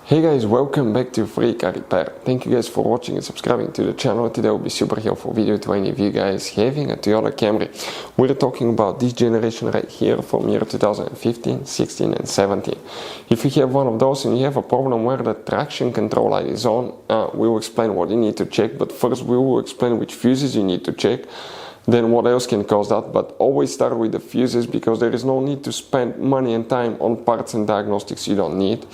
Hey guys, welcome back to Free Car Repair. Thank you guys for watching and subscribing to the channel. Today will be super helpful video to any of you guys having a Toyota Camry. We're talking about this generation right here from year 2015, 16 and 17. If you have one of those and you have a problem where the traction control light is on, we will explain what you need to check, but first we will explain which fuses you need to check. Then what else can cause that, but always start with the fuses because there is no need to spend money and time on parts and diagnostics you don't need.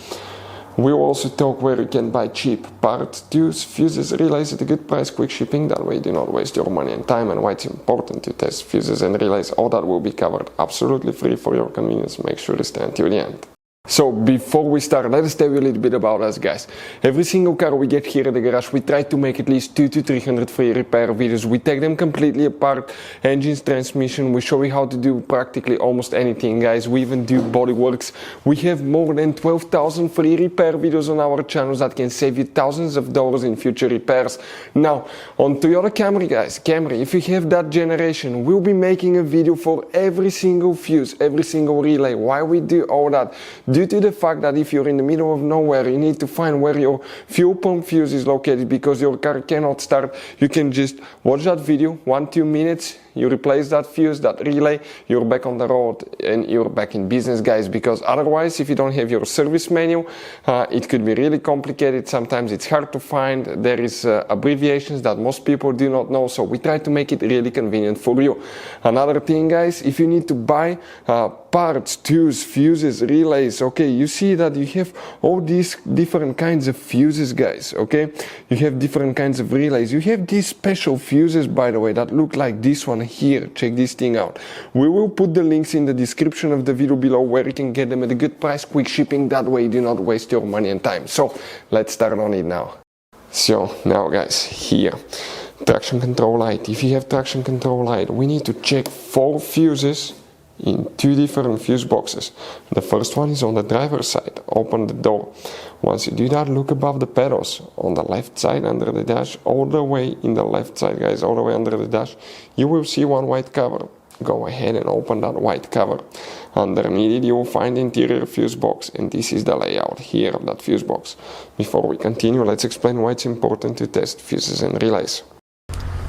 We'll also talk where you can buy cheap parts, tools, fuses, relays at a good price, quick shipping, that way you do not waste your money and time, and why it's important to test fuses and relays. All that will be covered absolutely free for your convenience. Make sure to stay until the end. So before we start, let us tell you a little bit about us guys. Every single car we get here at the garage, we try to make at least 200 to 300 free repair videos. We take them completely apart, engines, transmission, we show you how to do practically almost anything guys. We even do body works. We have more than 12,000 free repair videos on our channels that can save you thousands of dollars in future repairs. Now, on Toyota Camry guys, if you have that generation, we'll be making a video for every single fuse, every single relay. Why we do all that? Due to the fact that if you're in the middle of nowhere, you need to find where your fuel pump fuse is located because your car cannot start. You can just watch that video, 1-2 minutes, you replace that fuse, that relay, you're back on the road and you're back in business guys, because otherwise if you don't have your service manual, it could be really complicated. Sometimes it's hard to find. There is abbreviations that most people do not know, so we try to make it really convenient for you. Another thing guys, if you need to buy parts, tools, fuses, relays, okay, you see that you have all these different kinds of fuses guys, okay, you have different kinds of relays, you have these special fuses by the way that look like this one here. Check this thing out. We will put the links in the description of the video below where you can get them at a good price, quick shipping, that way you do not waste your money and time. So let's start on it now. So now guys, here, traction control light. If you have traction control light, we need to check 4 fuses in 2 different fuse boxes. The first one is on the driver's side. Open the door. Once you do that, look above the pedals on the left side under the dash, all the way in the left side guys, all the way under the dash, you will see one white cover. Go ahead and open that white cover. Underneath it you will find the interior fuse box, and this is the layout here of that fuse box. Before we continue, let's explain why it's important to test fuses and relays.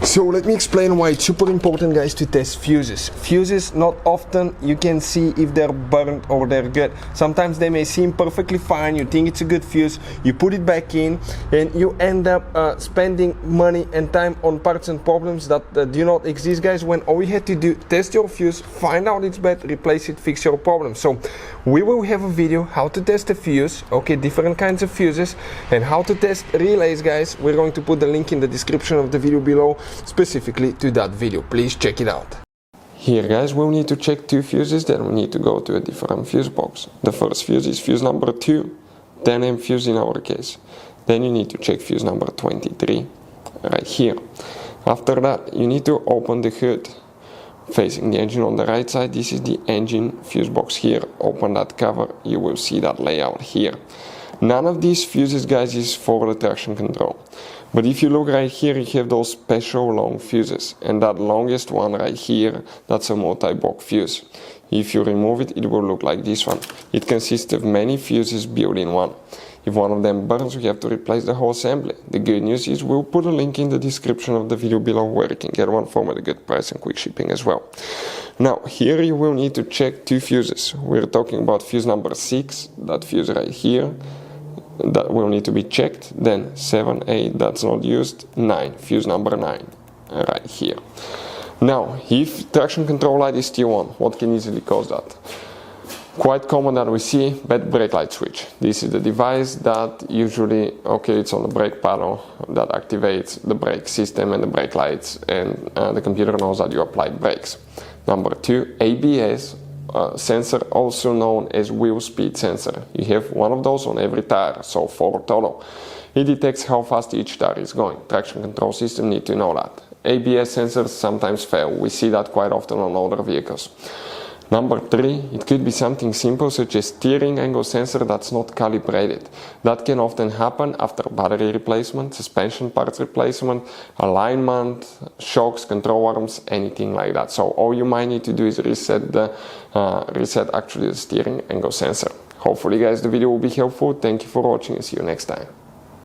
So let me explain why it's super important guys to test fuses. Fuses, not often you can see if they're burnt or they're good. Sometimes they may seem perfectly fine, you think it's a good fuse, you put it back in and you end up spending money and time on parts and problems that do not exist guys, when all you had to do, test your fuse, find out it's bad, replace it, fix your problem. So we will have a video how to test a fuse, okay, different kinds of fuses, and how to test relays guys. We're going to put the link in the description of the video below specifically to that video. Please check it out. Here guys, we'll need to check 2 fuses, then we need to go to a different fuse box. The first fuse is fuse number 2, 10 fuse in our case. Then you need to check fuse number 23 right here. After that you need to open the hood facing the engine on the right side. This is the engine fuse box here. Open that cover, you will see that layout here. None of these fuses guys is for the traction control, but if you look right here, you have those special long fuses, and that longest one right here, that's a multi-block fuse. If you remove it, it will look like this one. It consists of many fuses built in one. If one of them burns, we have to replace the whole assembly. The good news is we'll put a link in the description of the video below where you can get one from at a good price and quick shipping as well. Now here you will need to check 2 fuses. We're talking about fuse number 6, that fuse right here, that will need to be checked. Then 7, 8, that's not used. 9, fuse number 9 right here. Now if traction control light is still on, what can easily cause that? Quite common that we see bad brake light switch. This is the device that usually, okay, it's on the brake panel that activates the brake system and the brake lights, and the computer knows that you applied brakes. Number 2, ABS sensor, also known as wheel speed sensor. You have one of those on every tire, so 4 total. It detects how fast each tire is going. Traction control system need to know that. ABS sensors sometimes fail. We see that quite often on older vehicles. Number 3, it could be something simple such as steering angle sensor that's not calibrated. That can often happen after battery replacement, suspension parts replacement, alignment, shocks, control arms, anything like that. So all you might need to do is reset actually the steering angle sensor. Hopefully guys the video will be helpful. Thank you for watching and see you next time.